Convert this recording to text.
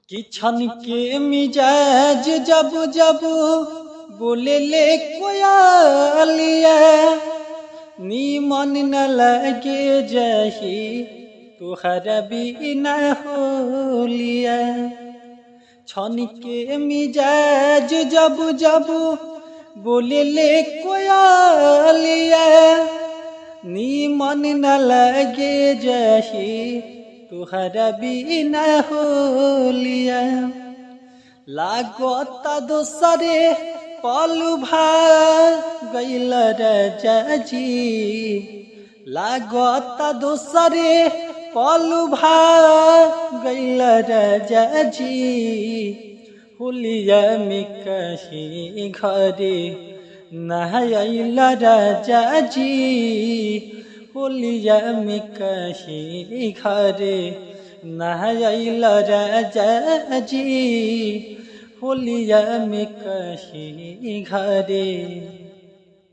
कि छन के मिजाज जब जब बोले ले कोयलिया नीमन न लगे जही तुहर बिना होलिया। छन के मिजाज जब जब बोले ले कोयलिया नीमन न लगे जही तुहर बिना होलिया। लागता दोसरे पलू गइल राजाजी, लागता दोसरे पलू गइल राजाजी। होलिया में कहीं घरे नहाइल राजाजी, होलिया में कहीं घरे नहाइल राजाजी, होलिया में कहीं घरे।